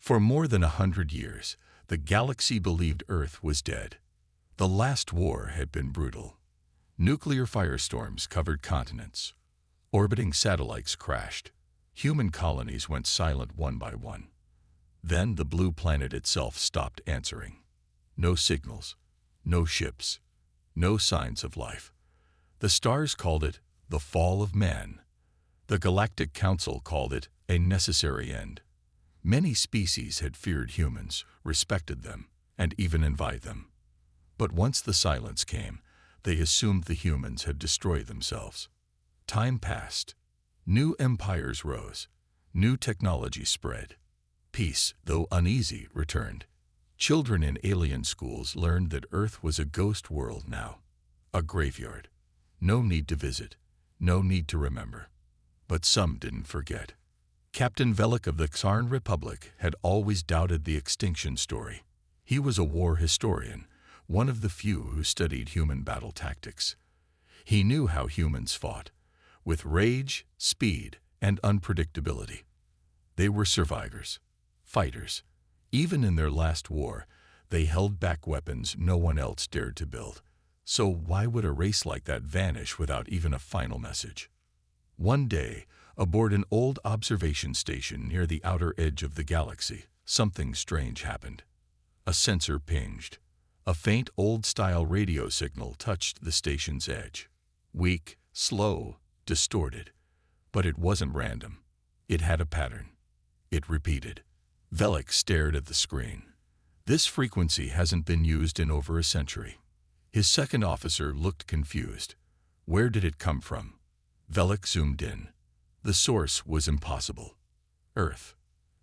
For more than 100 years, the galaxy believed Earth was dead. The last war had been brutal. Nuclear firestorms covered continents. Orbiting satellites crashed. Human colonies went silent one by one. Then the blue planet itself stopped answering. No signals, no ships, no signs of life. The stars called it the fall of man. The Galactic Council called it a necessary end. Many species had feared humans, respected them, and even envied them. But once the silence came, they assumed the humans had destroyed themselves. Time passed. New empires rose. New technology spread. Peace, though uneasy, returned. Children in alien schools learned that Earth was a ghost world now. A graveyard. No need to visit. No need to remember. But some didn't forget. Captain Velik of the Tsarn Republic had always doubted the extinction story. He was a war historian, one of the few who studied human battle tactics. He knew how humans fought, with rage, speed, and unpredictability. They were survivors, fighters. Even in their last war, they held back weapons no one else dared to build. So why would a race like that vanish without even a final message? One day, aboard an old observation station near the outer edge of the galaxy, something strange happened. A sensor pinged. A faint old-style radio signal touched the station's edge. Weak, slow, distorted. But it wasn't random. It had a pattern. It repeated. Velik stared at the screen. This frequency hasn't been used in over a century. His second officer looked confused. Where did it come from? Velik zoomed in. The source was impossible. Earth.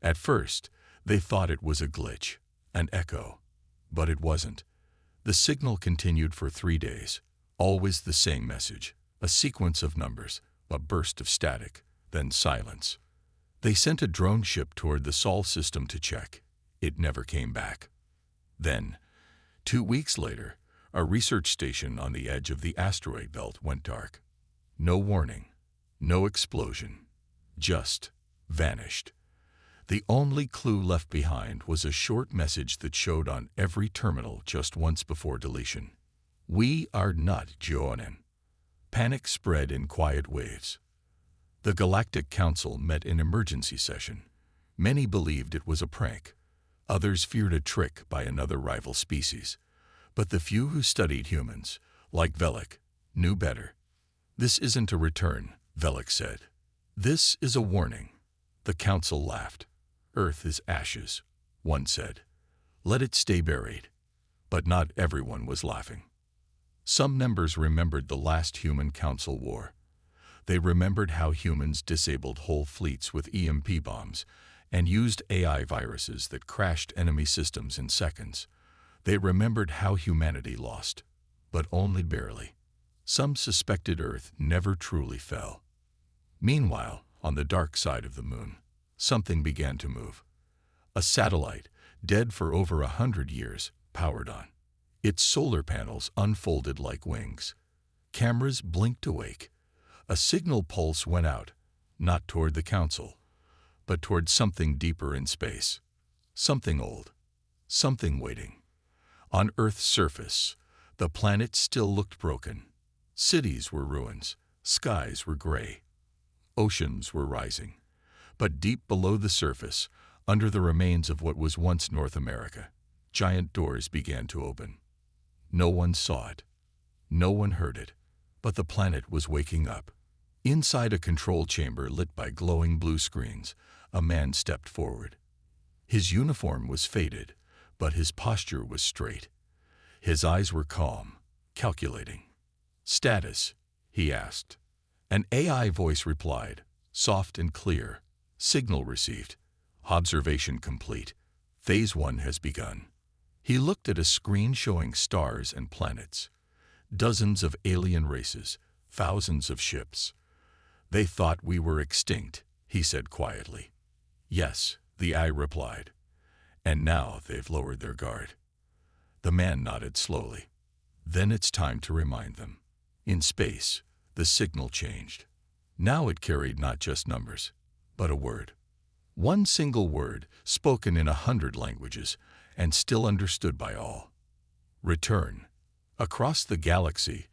At first, they thought it was a glitch, an echo. But it wasn't. The signal continued for 3 days. Always the same message. A sequence of numbers, a burst of static, then silence. They sent a drone ship toward the Sol system to check. It never came back. Then, 2 weeks later, a research station on the edge of the asteroid belt went dark. No warning, no explosion, just vanished. The only clue left behind was a short message that showed on every terminal just once before deletion. We are not Joanin. Panic spread in quiet waves. The Galactic Council met in emergency session. Many believed it was a prank. Others feared a trick by another rival species. But the few who studied humans, like Velik, knew better. This isn't a return, Velik said. This is a warning. The council laughed. Earth is ashes, one said. Let it stay buried. But not everyone was laughing. Some members remembered the last human council war. They remembered how humans disabled whole fleets with EMP bombs and used AI viruses that crashed enemy systems in seconds. They remembered how humanity lost, but only barely. Some suspected Earth never truly fell. Meanwhile, on the dark side of the moon, something began to move. A satellite, dead for over 100 years, powered on. Its solar panels unfolded like wings. Cameras blinked awake. A signal pulse went out, not toward the council, but toward something deeper in space. Something old. Something waiting. On Earth's surface, the planet still looked broken. Cities were ruins. Skies were gray. Oceans were rising. But deep below the surface, under the remains of what was once North America, giant doors began to open. No one saw it. No one heard it. But the planet was waking up. Inside a control chamber lit by glowing blue screens, a man stepped forward. His uniform was faded, but his posture was straight. His eyes were calm, calculating. Status, he asked. An AI voice replied, soft and clear. Signal received. Observation complete. Phase 1 has begun. He looked at a screen showing stars and planets. Dozens of alien races, thousands of ships. They thought we were extinct, he said quietly. Yes, the AI replied. And now they've lowered their guard. The man nodded slowly. Then it's time to remind them. In space, the signal changed. Now it carried not just numbers, but a word. One single word, spoken in 100 languages, and still understood by all. Return. Across the galaxy,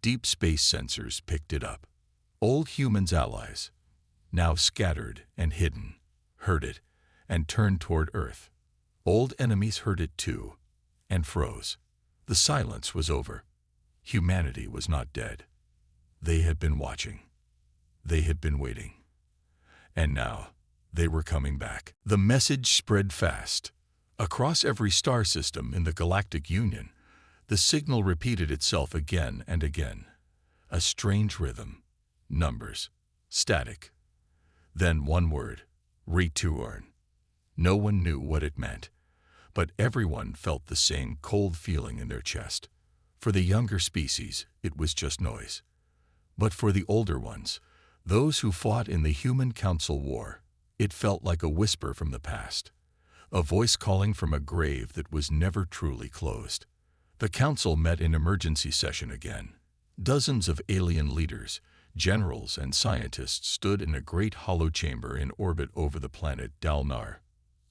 deep space sensors picked it up. Old humans' allies, now scattered and hidden, heard it and turned toward Earth. Old enemies heard it too, and froze. The silence was over. Humanity was not dead. They had been watching. They had been waiting. And now, they were coming back. The message spread fast. Across every star system in the Galactic Union, the signal repeated itself again and again. A strange rhythm. Numbers. Static. Then one word. Return. No one knew what it meant, but everyone felt the same cold feeling in their chest. For the younger species, it was just noise. But for the older ones, those who fought in the Human Council War, it felt like a whisper from the past, a voice calling from a grave that was never truly closed. The council met in emergency session again. Dozens of alien leaders, generals, and scientists stood in a great hollow chamber in orbit over the planet Dalnar.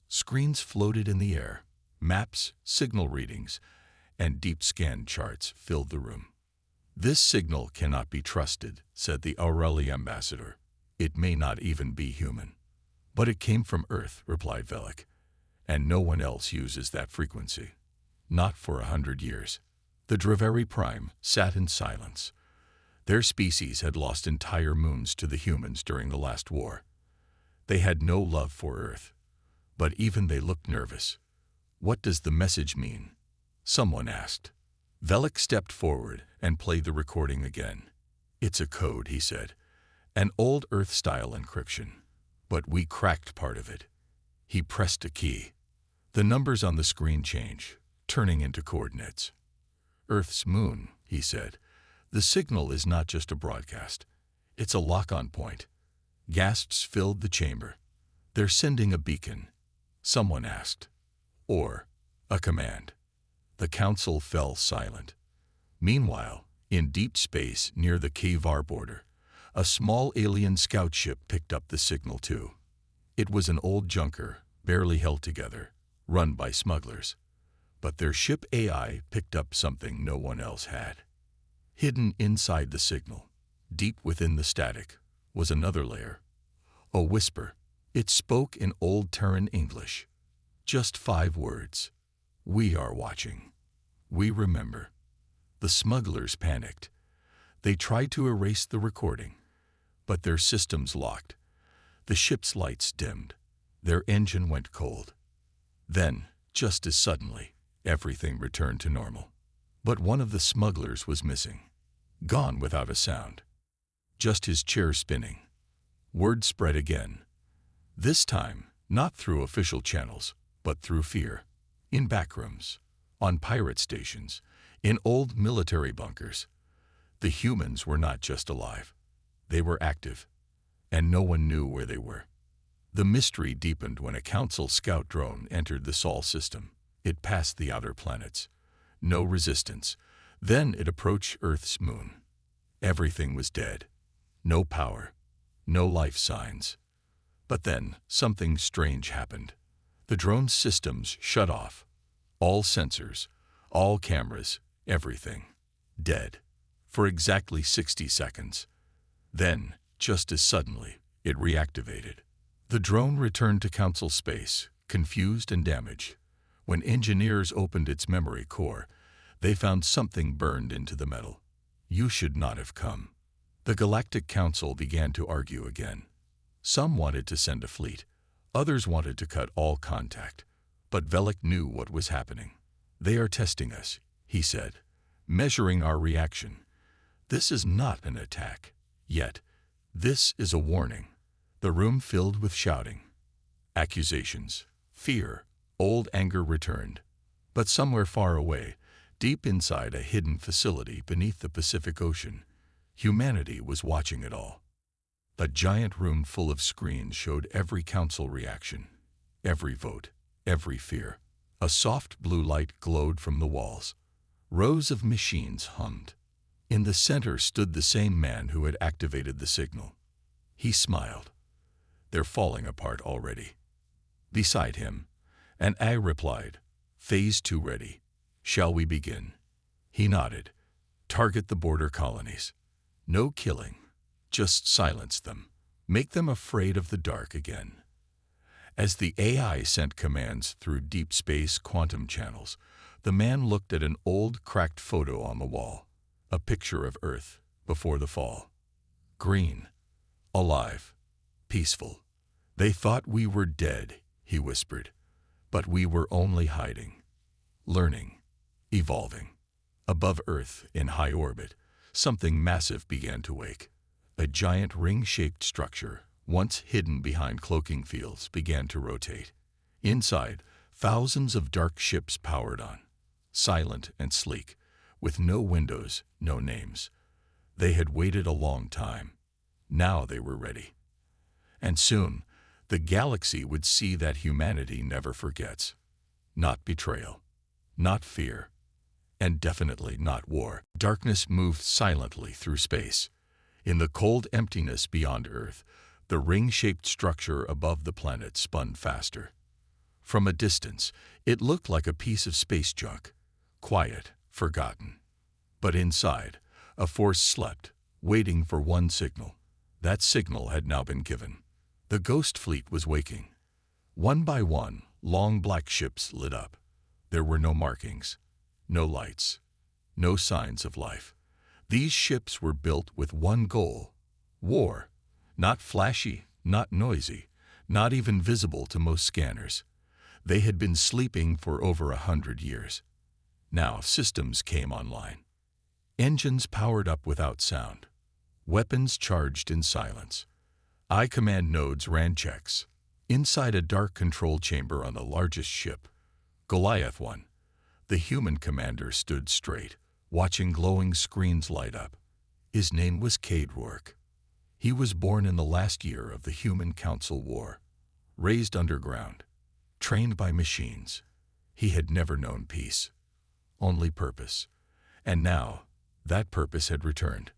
Screens floated in the air. Maps, signal readings, and deep scan charts filled the room. "This signal cannot be trusted," said the Aureli ambassador. "It may not even be human." "But it came from Earth," replied Velek, "and no one else uses that frequency. Not for 100 years. The Draveri Prime sat in silence. Their species had lost entire moons to the humans during the last war. They had no love for Earth, but even they looked nervous. "What does the message mean?" someone asked. Velek stepped forward and played the recording again. "It's a code," he said, "an old Earth-style encryption, but we cracked part of it." He pressed a key. The numbers on the screen changed, turning into coordinates. "Earth's moon," he said. "The signal is not just a broadcast. It's a lock-on point." Gasps filled the chamber. "They're sending a beacon," someone asked. "Or a command." The council fell silent. Meanwhile, in deep space near the Kavar border, a small alien scout ship picked up the signal too. It was an old junker, barely held together, run by smugglers. But their ship AI picked up something no one else had. Hidden inside the signal, deep within the static, was another layer. A whisper. It spoke in old Terran English. Just 5 words. "We are watching. We remember." The smugglers panicked. They tried to erase the recording, but their systems locked. The ship's lights dimmed. Their engine went cold. Then, just as suddenly, everything returned to normal. But one of the smugglers was missing. Gone without a sound. Just his chair spinning. Word spread again. This time, not through official channels, but through fear. In backrooms, on pirate stations, in old military bunkers. The humans were not just alive. They were active, and no one knew where they were. The mystery deepened when a council scout drone entered the Sol system. It passed the outer planets. No resistance. Then it approached Earth's moon. Everything was dead. No power. No life signs. But then, something strange happened. The drone's systems shut off. All sensors, all cameras, everything. Dead. For exactly 60 seconds. Then, just as suddenly, it reactivated. The drone returned to Council space, confused and damaged. When engineers opened its memory core, they found something burned into the metal. "You should not have come." The Galactic Council began to argue again. Some wanted to send a fleet. Others wanted to cut all contact. But Velek knew what was happening. "They are testing us," he said, "measuring our reaction. This is not an attack. Yet, this is a warning." The room filled with shouting. Accusations. Fear. Old anger returned. But somewhere far away, deep inside a hidden facility beneath the Pacific Ocean, humanity was watching it all. A giant room full of screens showed every council reaction, every vote, every fear. A soft blue light glowed from the walls. Rows of machines hummed. In the center stood the same man who had activated the signal. He smiled. "They're falling apart already." Beside him, an A replied, "Phase 2 ready. Shall we begin?" He nodded. "Target the border colonies. No killing, just silence them. Make them afraid of the dark again." As the AI sent commands through deep space quantum channels, the man looked at an old, cracked photo on the wall, a picture of Earth before the fall. Green, alive, peaceful. "They thought we were dead," he whispered, "but we were only hiding, learning, evolving." Above Earth, in high orbit, something massive began to wake. A giant ring-shaped structure, once hidden behind cloaking fields, began to rotate. Inside, thousands of dark ships powered on, silent and sleek, with no windows, no names. They had waited a long time. Now they were ready. And soon, the galaxy would see that humanity never forgets. Not betrayal, not fear, and definitely not war. Darkness moved silently through space. In the cold emptiness beyond Earth, the ring-shaped structure above the planet spun faster. From a distance, it looked like a piece of space junk, quiet, forgotten. But inside, a force slept, waiting for one signal. That signal had now been given. The ghost fleet was waking. One by one, long black ships lit up. There were no markings, no lights, no signs of life. These ships were built with one goal: war. Not flashy, not noisy, not even visible to most scanners. They had been sleeping for over 100 years. Now systems came online. Engines powered up without sound. Weapons charged in silence. I-command nodes ran checks. Inside a dark control chamber on the largest ship, Goliath 1, the human commander stood straight, watching glowing screens light up. His name was Cade Rourke. He was born in the last year of the Human Council War, raised underground, trained by machines. He had never known peace, only purpose. And now, that purpose had returned.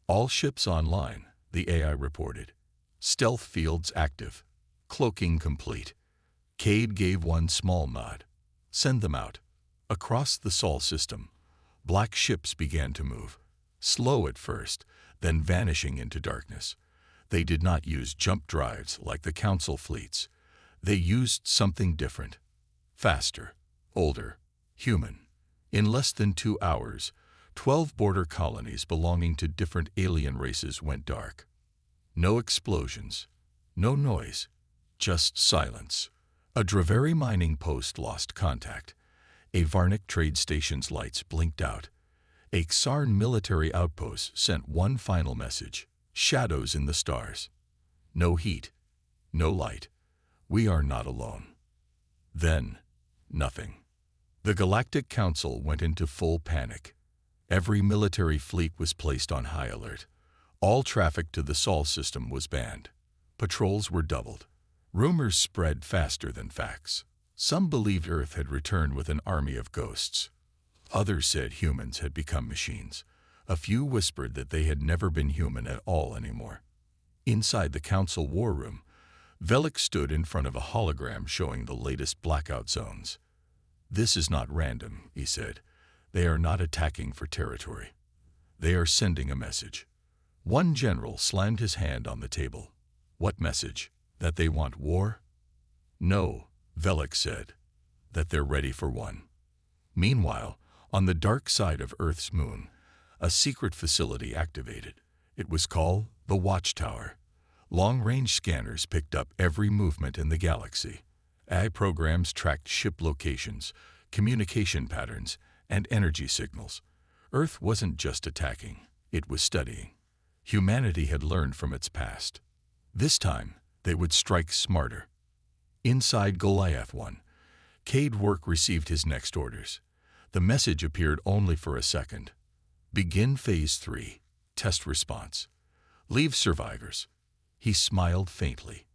All ships online, the AI reported. Stealth fields active, cloaking complete. Cade gave one small nod. "Send them out." Across the Sol system, black ships began to move, slow at first, then vanishing into darkness. They did not use jump drives like the Council fleets. They used something different. Faster, older, human. In less than 2 hours, 12 border colonies belonging to different alien races went dark. No explosions, no noise, just silence. A Draveri mining post lost contact. A Varnic trade station's lights blinked out. A Xarn military outpost sent one final message: shadows in the stars. No heat, no light. We are not alone. Then, nothing. The Galactic Council went into full panic. Every military fleet was placed on high alert. All traffic to the Sol system was banned. Patrols were doubled. Rumors spread faster than facts. Some believed Earth had returned with an army of ghosts. Others said humans had become machines. A few whispered that they had never been human at all anymore. Inside the Council war room, Velik stood in front of a hologram showing the latest blackout zones. "This is not random," he said. "They are not attacking for territory. They are sending a message." One general slammed his hand on the table. "What message? That they want war?" "No," Velik said. "That they're ready for one." Meanwhile, on the dark side of Earth's moon, a secret facility activated. It was called the Watchtower. Long-range scanners picked up every movement in the galaxy. AI programs tracked ship locations, communication patterns, and energy signals. Earth wasn't just attacking, it was studying. Humanity had learned from its past. This time, they would strike smarter. Inside Goliath 1, Cade Rourke received his next orders. The message appeared only for a second. "Begin Phase 3, test response. Leave survivors." He smiled faintly.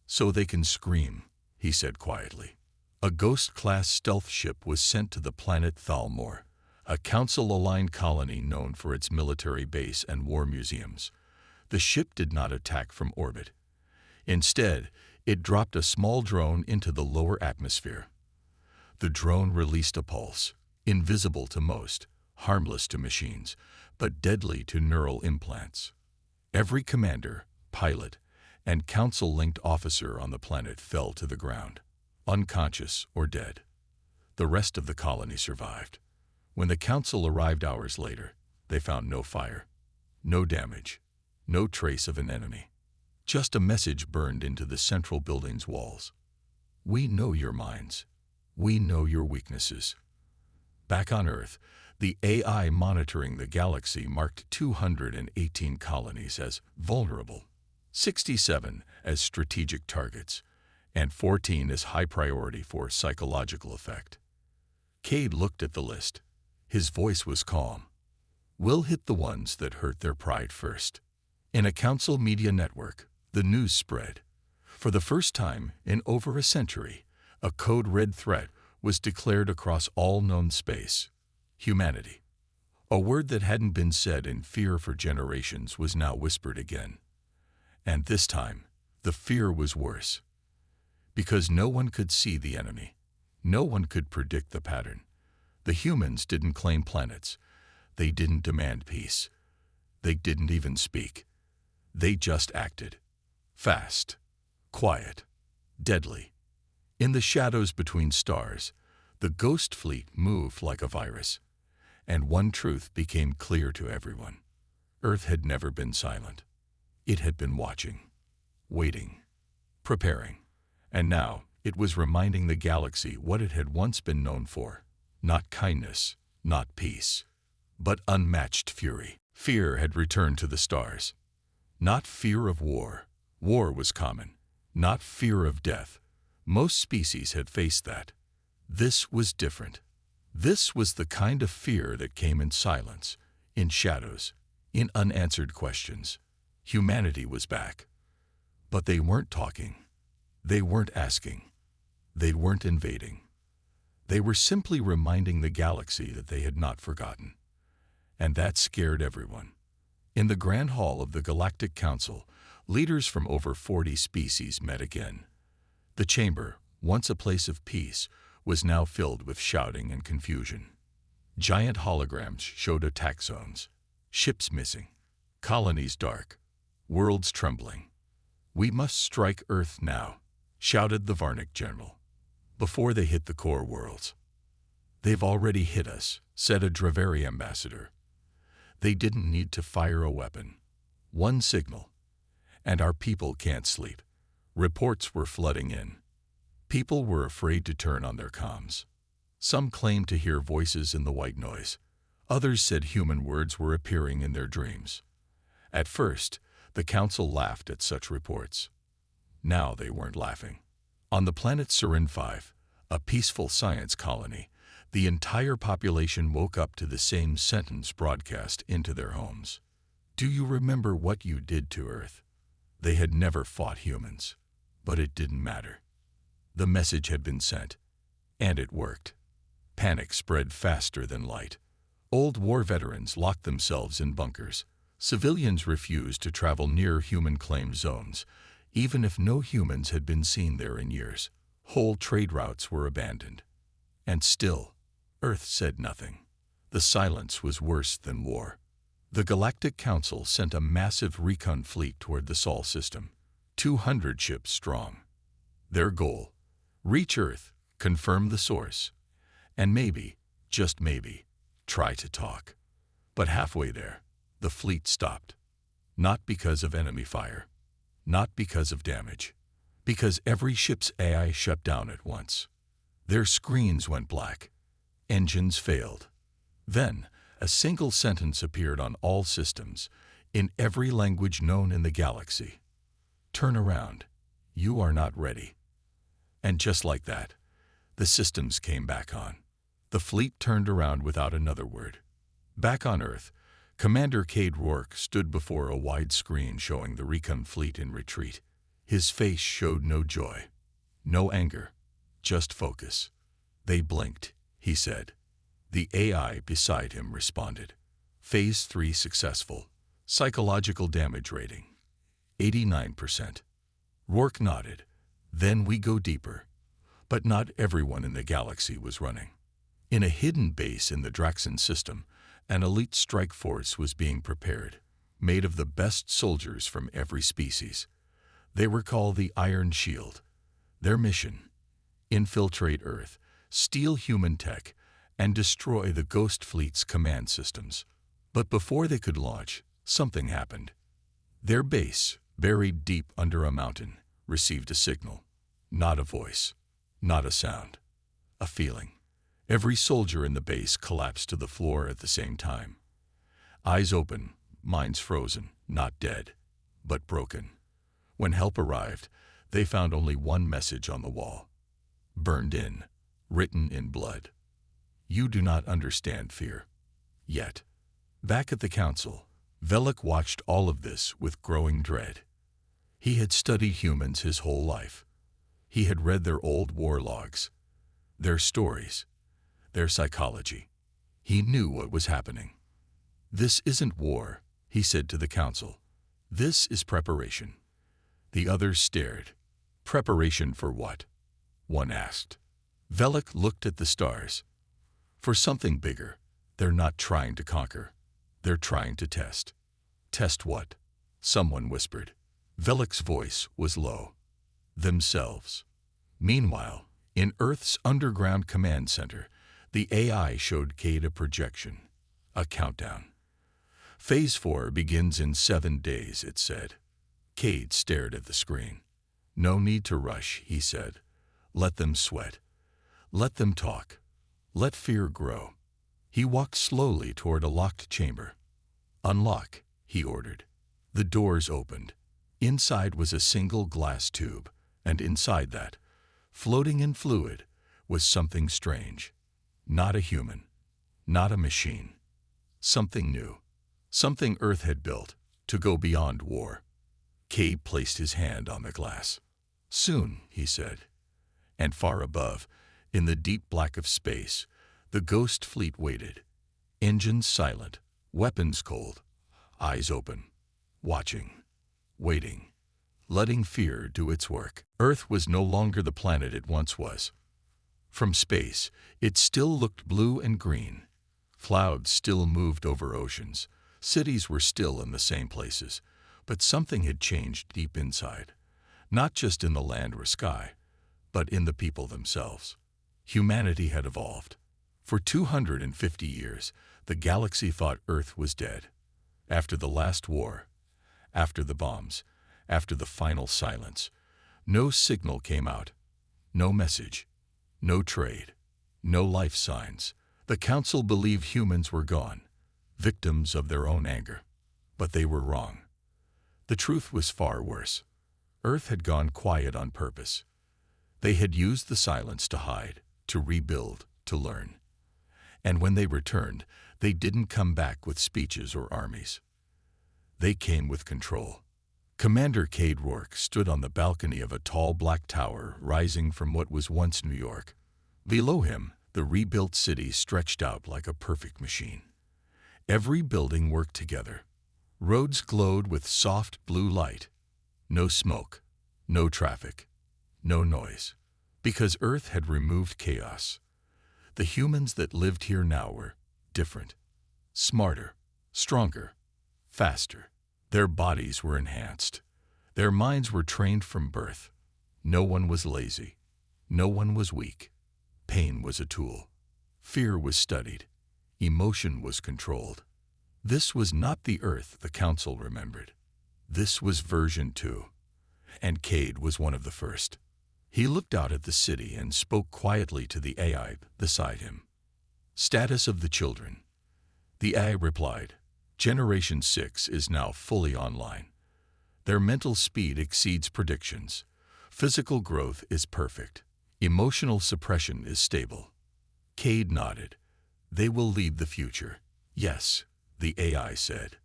"So they can scream," he said quietly. A Ghost-class stealth ship was sent to the planet Thalmor, a Council-aligned colony known for its military base and war museums. The ship did not attack from orbit. Instead, It dropped a small drone into the lower atmosphere. The drone released a pulse, invisible to most, harmless to machines, but deadly to neural implants. Every commander, pilot, and council-linked officer on the planet fell to the ground, unconscious or dead. The rest of the colony survived. When the council arrived hours later, they found no fire, no damage, no trace of an enemy. Just a message burned into the central building's walls. We know your minds. We know your weaknesses. Back on Earth, the AI monitoring the galaxy marked 218 colonies as vulnerable, 67 as strategic targets, and 14 as high priority for psychological effect. Cade looked at the list. His voice was calm. We'll hit the ones that hurt their pride first. In a council media network, the news spread. For the first time in over a century, a code-red threat was declared across all known space. Humanity. A word that hadn't been said in fear for generations was now whispered again. And this time, the fear was worse. Because no one could see the enemy. No one could predict the pattern. The humans didn't claim planets. They didn't demand peace. They didn't even speak. They just acted. Fast. Quiet. Deadly. In the shadows between stars, the ghost fleet moved like a virus. And one truth became clear to everyone. Earth had never been silent. It had been watching, waiting, preparing. And now it was reminding the galaxy what it had once been known for. Not kindness, not peace, but unmatched fury. Fear had returned to the stars. Not fear of war. War was common. Not fear of death. Most species had faced that. This was different. This was the kind of fear that came in silence, in shadows, in unanswered questions. Humanity was back. But they weren't talking. They weren't asking. They weren't invading. They were simply reminding the galaxy that they had not forgotten. And that scared everyone. In the Grand Hall of the Galactic Council, leaders from over 40 species met again. The chamber, once a place of peace, was now filled with shouting and confusion. Giant holograms showed attack zones, ships missing, colonies dark, worlds trembling. "We must strike Earth now," shouted the Varnic general, "before they hit the core worlds." "They've already hit us," said a Dravari ambassador. "They didn't need to fire a weapon. One signal. And our people can't sleep." Reports were flooding in. People were afraid to turn on their comms. Some claimed to hear voices in the white noise. Others said human words were appearing in their dreams. At first, the council laughed at such reports. Now they weren't laughing. On the planet Surin 5, a peaceful science colony, the entire population woke up to the same sentence broadcast into their homes. "Do you remember what you did to Earth?" They had never fought humans, but it didn't matter. The message had been sent, and it worked. Panic spread faster than light. Old war veterans locked themselves in bunkers. Civilians refused to travel near human-claimed zones, even if no humans had been seen there in years. Whole trade routes were abandoned. And still, Earth said nothing. The silence was worse than war. The Galactic Council sent a massive recon fleet toward the Sol system, 200 ships strong. Their goal: reach Earth, confirm the source, and maybe, just maybe, try to talk. But halfway there, the fleet stopped. Not because of enemy fire, not because of damage, because every ship's AI shut down at once. Their screens went black. Engines failed. Then, a single sentence appeared on all systems, in every language known in the galaxy. "Turn around. You are not ready." And just like that, the systems came back on. The fleet turned around without another word. Back on Earth, Commander Cade Rourke stood before a wide screen showing the recon fleet in retreat. His face showed no joy, no anger, just focus. "They blinked," he said. The AI beside him responded. "Phase 3 successful. Psychological damage rating, 89%. Rourke nodded. Then we go deeper. But not everyone in the galaxy was running. In a hidden base in the Draxan system, an elite strike force was being prepared, made of the best soldiers from every species. They were called the Iron Shield. Their mission: infiltrate Earth, steal human tech, and destroy the Ghost Fleet's command systems. But before they could launch, something happened. Their base, buried deep under a mountain, received a signal. Not a voice, not a sound, a feeling. Every soldier in the base collapsed to the floor at the same time. Eyes open, minds frozen, not dead, but broken. When help arrived, they found only one message on the wall. Burned in, written in blood. You do not understand fear. Yet. Back at the council, Velek watched all of this with growing dread. He had studied humans his whole life. He had read their old war logs, their stories, their psychology. He knew what was happening. This isn't war, he said to the council. This is preparation. The others stared. Preparation for what? One asked. Velek looked at the stars. For something bigger. They're not trying to conquer. They're trying to test. Test what? Someone whispered. Velek's voice was low. Themselves. Meanwhile, in Earth's underground command center, the AI showed Cade a projection, a countdown. Phase 4 begins in 7 days, it said. Cade stared at the screen. No need to rush, he said. Let them sweat. Let them talk. Let fear grow. He walked slowly toward a locked chamber. Unlock, he ordered. The doors opened. Inside was a single glass tube, and inside that, floating in fluid, was something strange. Not a human, not a machine. Something new. Something Earth had built to go beyond war. Cade placed his hand on the glass. Soon, he said. And far above, in the deep black of space, the Ghost Fleet waited. Engines silent, weapons cold, eyes open, watching, waiting, letting fear do its work. Earth was no longer the planet it once was. From space, it still looked blue and green. Clouds still moved over oceans. Cities were still in the same places, but something had changed deep inside. Not just in the land or sky, but in the people themselves. Humanity had evolved. For 250 years, the galaxy thought Earth was dead. After the last war, after the bombs, after the final silence, no signal came out, no message, no trade, no life signs. The council believed humans were gone, victims of their own anger. But they were wrong. The truth was far worse. Earth had gone quiet on purpose. They had used the silence to hide, to rebuild, to learn. And when they returned, they didn't come back with speeches or armies. They came with control. Commander Cade Rourke stood on the balcony of a tall black tower rising from what was once New York. Below him, the rebuilt city stretched out like a perfect machine. Every building worked together. Roads glowed with soft blue light. No smoke, no traffic, no noise. Because Earth had removed chaos. The humans that lived here now were different, smarter, stronger, faster. Their bodies were enhanced. Their minds were trained from birth. No one was lazy. No one was weak. Pain was a tool. Fear was studied. Emotion was controlled. This was not the Earth the Council remembered. This was version 2. And Cade was one of the first. He looked out at the city and spoke quietly to the AI beside him. Status of the children. The AI replied, Generation 6 is now fully online. Their mental speed exceeds predictions. Physical growth is perfect. Emotional suppression is stable. Cade nodded. They will lead the future. Yes, the AI said.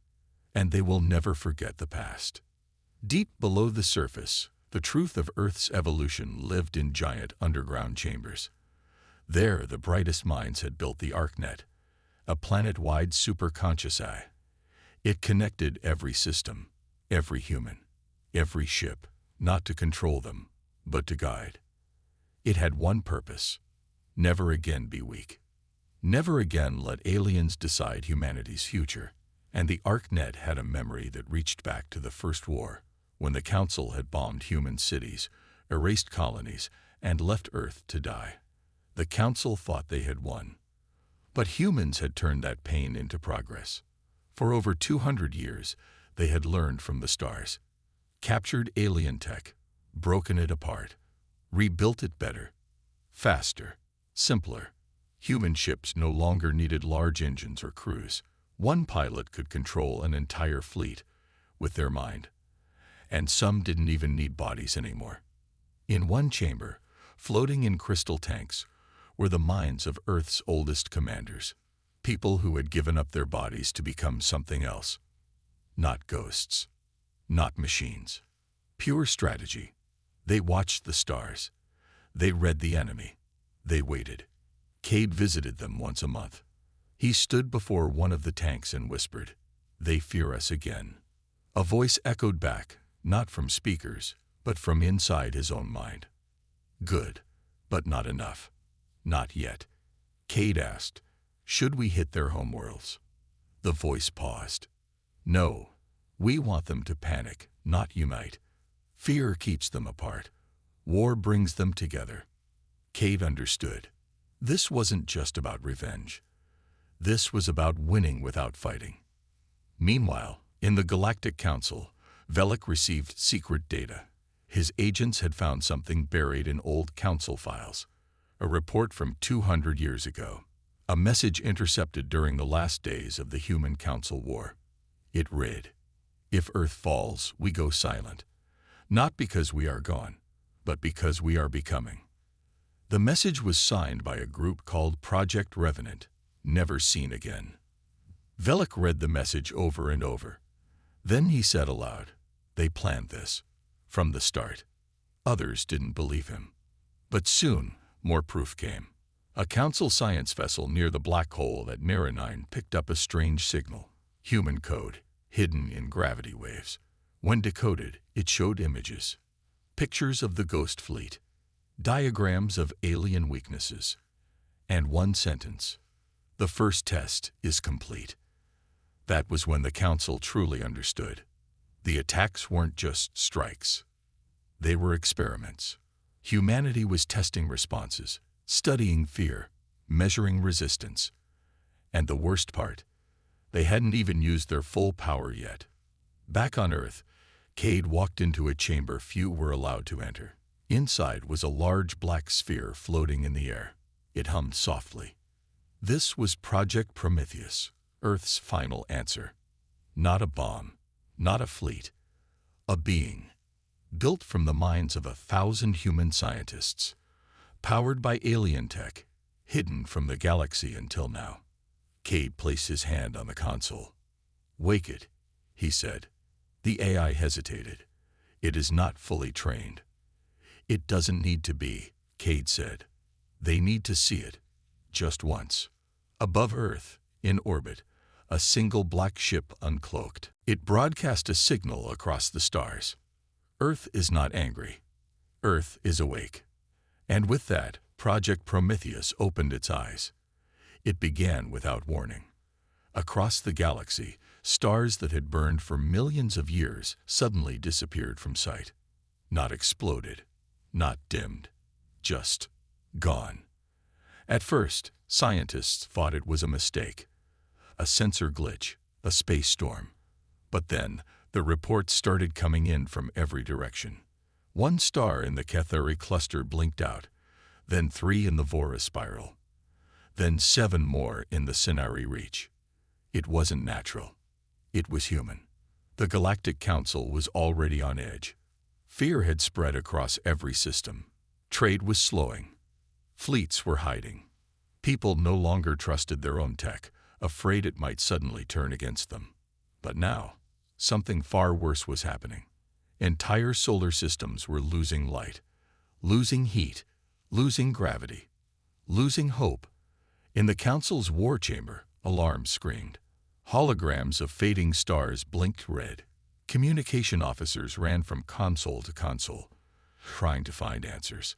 And they will never forget the past. Deep below the surface, the truth of Earth's evolution lived in giant underground chambers. There, the brightest minds had built the ArcNet, a planet-wide superconscious AI. It connected every system, every human, every ship, not to control them, but to guide. It had one purpose: never again be weak. Never again let aliens decide humanity's future. And the ArcNet had a memory that reached back to the First War, when the Council had bombed human cities, erased colonies, and left Earth to die. The Council thought they had won. But humans had turned that pain into progress. For over 200 years, they had learned from the stars, captured alien tech, broken it apart, rebuilt it better, faster, simpler. Human ships no longer needed large engines or crews. One pilot could control an entire fleet with their mind. And some didn't even need bodies anymore. In one chamber, floating in crystal tanks, were the minds of Earth's oldest commanders, people who had given up their bodies to become something else. Not ghosts, not machines. Pure strategy. They watched the stars. They read the enemy. They waited. Cade visited them once a month. He stood before one of the tanks and whispered, "They fear us again." A voice echoed back, not from speakers, but from inside his own mind. "Good, but not enough. Not yet." Cade asked, "Should we hit their homeworlds?" The voice paused. "No, we want them to panic, not unite. Fear keeps them apart. War brings them together." Cade understood. This wasn't just about revenge. This was about winning without fighting. Meanwhile, in the Galactic Council, Velik received secret data. His agents had found something buried in old council files, a report from 200 years ago, a message intercepted during the last days of the Human Council War. It read, "If Earth falls, we go silent, not because we are gone, but because we are becoming." The message was signed by a group called Project Revenant, never seen again. Velik read the message over and over. Then he said aloud, "They planned this, from the start." Others didn't believe him. But soon, more proof came. A council science vessel near the black hole at Marinine picked up a strange signal, human code, hidden in gravity waves. When decoded, it showed images, pictures of the Ghost Fleet, diagrams of alien weaknesses, and one sentence: "The first test is complete." That was when the Council truly understood. The attacks weren't just strikes. They were experiments. Humanity was testing responses, studying fear, measuring resistance. And the worst part, they hadn't even used their full power yet. Back on Earth, Cade walked into a chamber few were allowed to enter. Inside was a large black sphere floating in the air. It hummed softly. This was Project Prometheus, Earth's final answer. Not a bomb, not a fleet, a being, built from the minds of 1,000 human scientists, powered by alien tech, hidden from the galaxy until now. Cade placed his hand on the console. "Wake it," he said. The AI hesitated. "It is not fully trained." "It doesn't need to be," Cade said. "They need to see it, just once." Above Earth, in orbit, a single black ship uncloaked. It broadcast a signal across the stars. Earth is not angry. Earth is awake. And with that, Project Prometheus opened its eyes. It began without warning. Across the galaxy, stars that had burned for millions of years suddenly disappeared from sight. Not exploded, not dimmed, just gone. At first, scientists thought it was a mistake, a sensor glitch, a space storm. But then, the reports started coming in from every direction. One star in the Cathari cluster blinked out, then 3 in the Vora spiral, then 7 more in the Sinari reach. It wasn't natural. It was human. The Galactic Council was already on edge. Fear had spread across every system. Trade was slowing. Fleets were hiding. People no longer trusted their own tech, afraid it might suddenly turn against them. But now, something far worse was happening. Entire solar systems were losing light, losing heat, losing gravity, losing hope. In the Council's war chamber, alarms screamed. Holograms of fading stars blinked red. Communication officers ran from console to console, trying to find answers.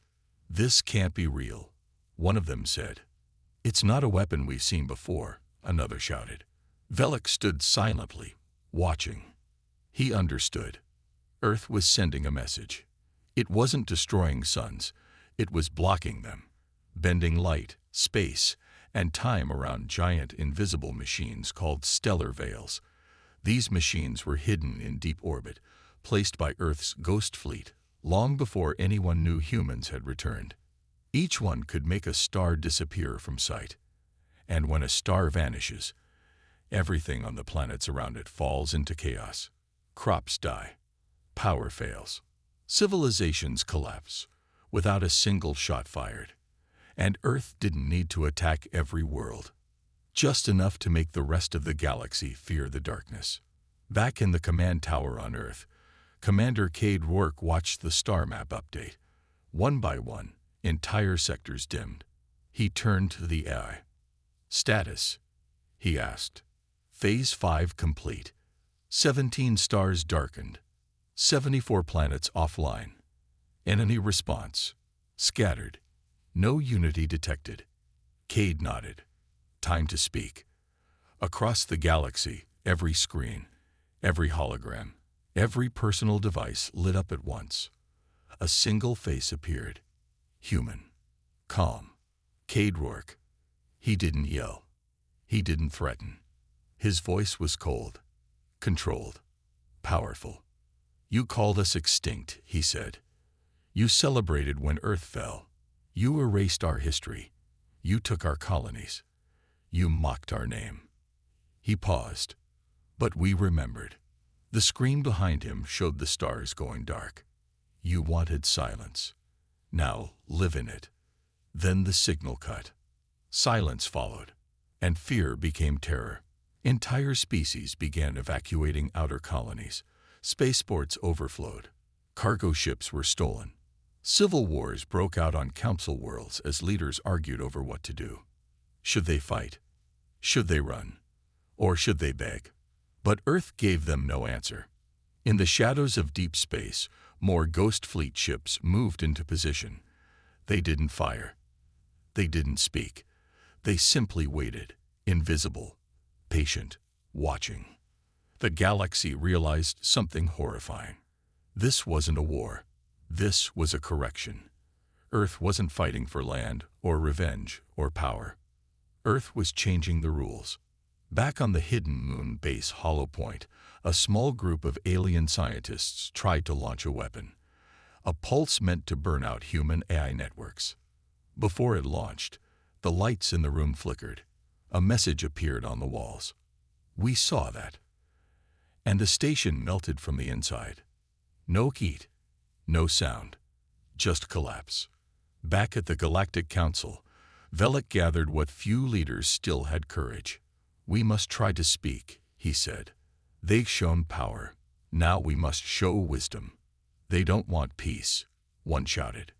"This can't be real," one of them said. "It's not a weapon we've seen before," another shouted. Velek stood silently, watching. He understood. Earth was sending a message. It wasn't destroying suns, it was blocking them, bending light, space, and time around giant invisible machines called stellar veils. These machines were hidden in deep orbit, placed by Earth's ghost fleet, long before anyone knew humans had returned. Each one could make a star disappear from sight. And when a star vanishes, everything on the planets around it falls into chaos. Crops die. Power fails. Civilizations collapse, without a single shot fired. And Earth didn't need to attack every world. Just enough to make the rest of the galaxy fear the darkness. Back in the command tower on Earth, Commander Cade Rourke watched the star map update. One by one, entire sectors dimmed. He turned to the AI. "Status?" he asked. "Phase 5 complete. 17 stars darkened. 74 planets offline. Enemy response: scattered. No unity detected." Cade nodded. Time to speak. Across the galaxy, every screen, every hologram, every personal device lit up at once. A single face appeared. Human. Calm. Cade Rourke. He didn't yell. He didn't threaten. His voice was cold, controlled, powerful. "You called us extinct," he said. "You celebrated when Earth fell. You erased our history. You took our colonies. You mocked our name." He paused. But we remembered. The screen behind him showed the stars going dark. "You wanted silence. Now live in it." Then the signal cut. Silence followed, and fear became terror. Entire species began evacuating outer colonies. Spaceports overflowed. Cargo ships were stolen. Civil wars broke out on council worlds as leaders argued over what to do. Should they fight? Should they run? Or should they beg? But Earth gave them no answer. In the shadows of deep space, more Ghost Fleet ships moved into position. They didn't fire. They didn't speak. They simply waited, invisible, patient, watching. The galaxy realized something horrifying. This wasn't a war. This was a correction. Earth wasn't fighting for land or revenge or power. Earth was changing the rules. Back on the hidden moon base Hollow Point, a small group of alien scientists tried to launch a weapon. A pulse meant to burn out human AI networks. Before it launched, the lights in the room flickered. A message appeared on the walls. We saw that. And the station melted from the inside. No heat, no sound, just collapse. Back at the Galactic Council, Velek gathered what few leaders still had courage. "We must try to speak," he said. "They've shown power. Now we must show wisdom." "They don't want peace," one shouted.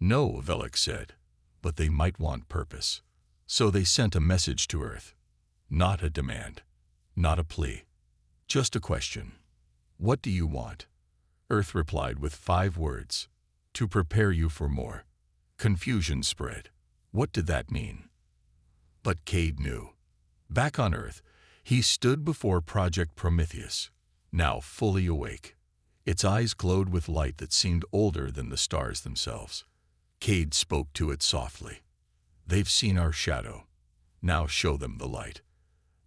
"No," Velek said, "but they might want purpose." So they sent a message to Earth. Not a demand, not a plea, just a question. "What do you want?" Earth replied with 5 words: "To prepare you for more." Confusion spread. What did that mean? But Cade knew. Back on Earth, he stood before Project Prometheus, now fully awake. Its eyes glowed with light that seemed older than the stars themselves. Cade spoke to it softly. "They've seen our shadow. Now show them the light."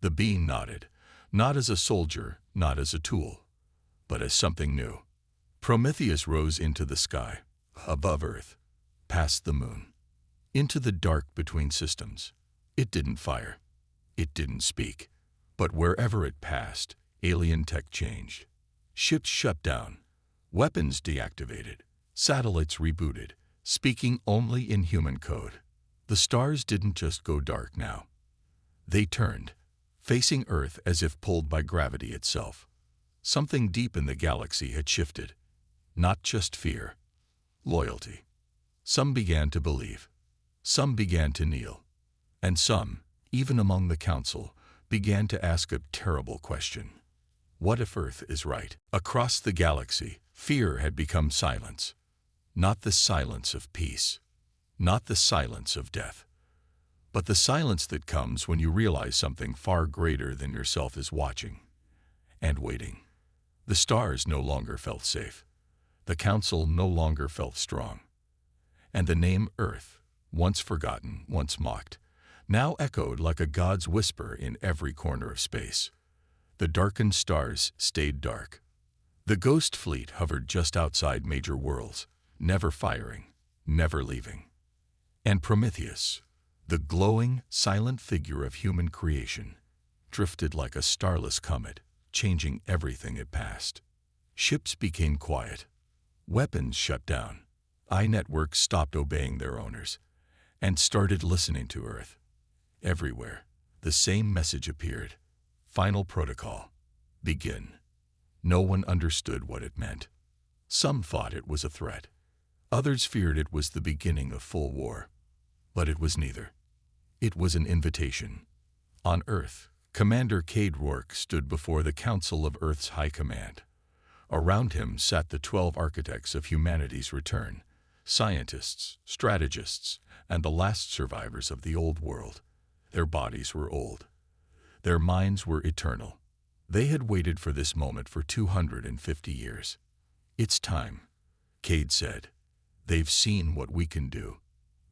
The being nodded, not as a soldier, not as a tool, but as something new. Prometheus rose into the sky, above Earth, past the moon, into the dark between systems. It didn't fire. It didn't speak. But wherever it passed, alien tech changed. Ships shut down, weapons deactivated, satellites rebooted, speaking only in human code. The stars didn't just go dark now. They turned, facing Earth as if pulled by gravity itself. Something deep in the galaxy had shifted. Not just fear, loyalty. Some began to believe. Some began to kneel. And some, even among the council, began to ask a terrible question. What if Earth is right? Across the galaxy, fear had become silence. Not the silence of peace, not the silence of death, but the silence that comes when you realize something far greater than yourself is watching and waiting. The stars no longer felt safe. The council no longer felt strong. And the name Earth, once forgotten, once mocked, now echoed like a god's whisper in every corner of space. The darkened stars stayed dark. The ghost fleet hovered just outside major worlds, never firing, never leaving. And Prometheus, the glowing, silent figure of human creation, drifted like a starless comet, changing everything it passed. Ships became quiet. Weapons shut down. Networks stopped obeying their owners and started listening to Earth. Everywhere, the same message appeared. Final protocol. Begin. No one understood what it meant. Some thought it was a threat. Others feared it was the beginning of full war. But it was neither. It was an invitation. On Earth, Commander Cade Rourke stood before the Council of Earth's High Command. Around him sat the 12 architects of humanity's return, scientists, strategists, and the last survivors of the old world. Their bodies were old. Their minds were eternal. They had waited for this moment for 250 years. It's time, Cade said. They've seen what we can do.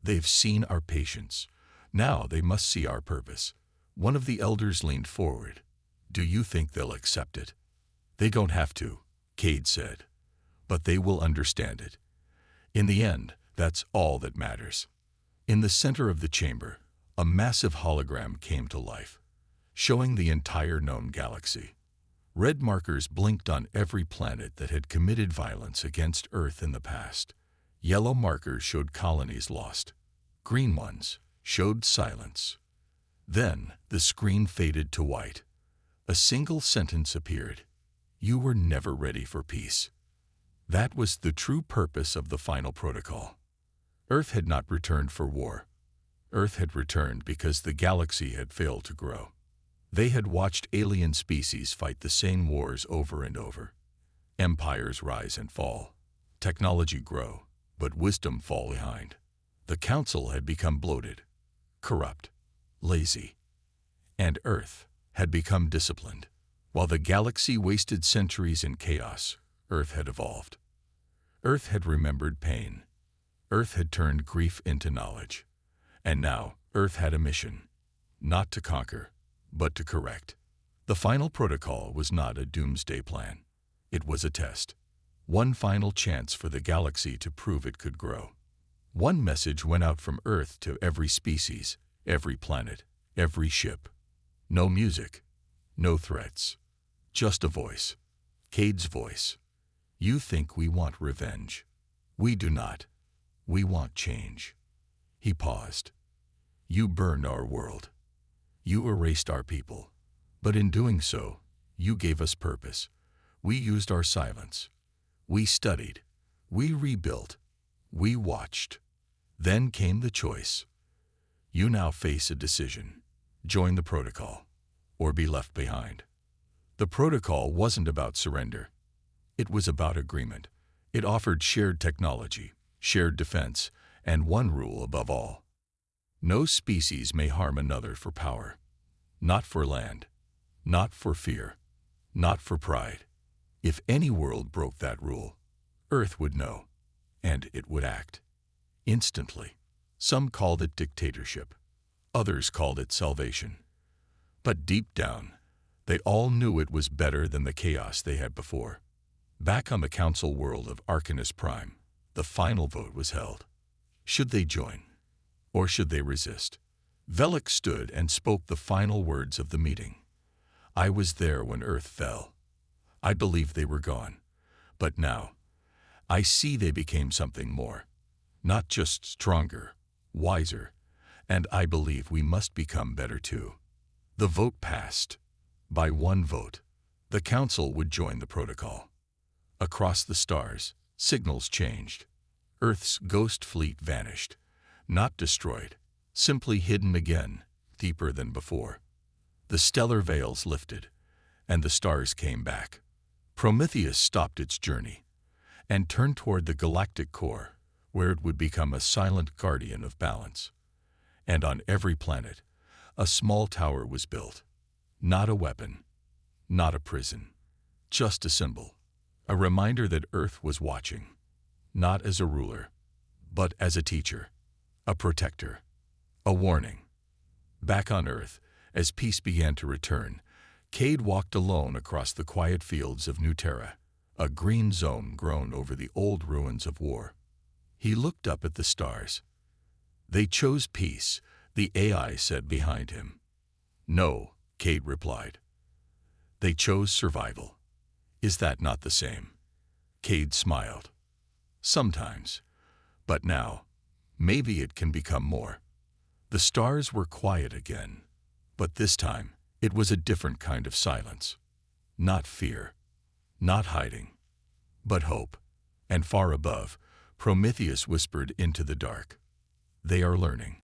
They've seen our patience. Now they must see our purpose. One of the elders leaned forward. Do you think they'll accept it? They don't have to, Cade said. But they will understand it. In the end, that's all that matters. In the center of the chamber, a massive hologram came to life, showing the entire known galaxy. Red markers blinked on every planet that had committed violence against Earth in the past. Yellow markers showed colonies lost. Green ones showed silence. Then the screen faded to white. A single sentence appeared. You were never ready for peace. That was the true purpose of the final protocol. Earth had not returned for war. Earth had returned because the galaxy had failed to grow. They had watched alien species fight the same wars over and over. Empires rise and fall. Technology grow, but wisdom fall behind. The Council had become bloated, corrupt, lazy. And Earth had become disciplined. While the galaxy wasted centuries in chaos, Earth had evolved. Earth had remembered pain. Earth had turned grief into knowledge. And now, Earth had a mission, not to conquer, but to correct. The final protocol was not a doomsday plan. It was a test. One final chance for the galaxy to prove it could grow. One message went out from Earth to every species, every planet, every ship. No music, no threats, just a voice. Cade's voice. You think we want revenge. We do not. We want change. He paused. You burned our world. You erased our people. But in doing so, you gave us purpose. We used our silence. We studied. We rebuilt. We watched. Then came the choice. You now face a decision. Join the protocol, or be left behind. The protocol wasn't about surrender. It was about agreement. It offered shared technology, shared defense, and one rule above all. No species may harm another for power. Not for land. Not for fear. Not for pride. If any world broke that rule, Earth would know, and it would act. Instantly. Some called it dictatorship. Others called it salvation. But deep down, they all knew it was better than the chaos they had before. Back on the council world of Arcanus Prime, the final vote was held. Should they join, or should they resist? Velik stood and spoke the final words of the meeting. I was there when Earth fell. I believed they were gone. But now, I see they became something more. Not just stronger, wiser, and I believe we must become better too. The vote passed. By one vote, the Council would join the protocol. Across the stars, signals changed. Earth's ghost fleet vanished, not destroyed, simply hidden again, deeper than before. The stellar veils lifted, and the stars came back. Prometheus stopped its journey and turned toward the galactic core, where it would become a silent guardian of balance. And on every planet, a small tower was built. Not a weapon, not a prison, just a symbol. A reminder that Earth was watching, not as a ruler, but as a teacher, a protector, a warning. Back on Earth, as peace began to return, Cade walked alone across the quiet fields of New Terra, a green zone grown over the old ruins of war. He looked up at the stars. They chose peace, the AI said behind him. No, Cade replied. They chose survival. Is that not the same? Cade smiled. Sometimes. But now, maybe it can become more. The stars were quiet again. But this time, it was a different kind of silence. Not fear, not hiding, but hope. And far above, Prometheus whispered into the dark. They are learning.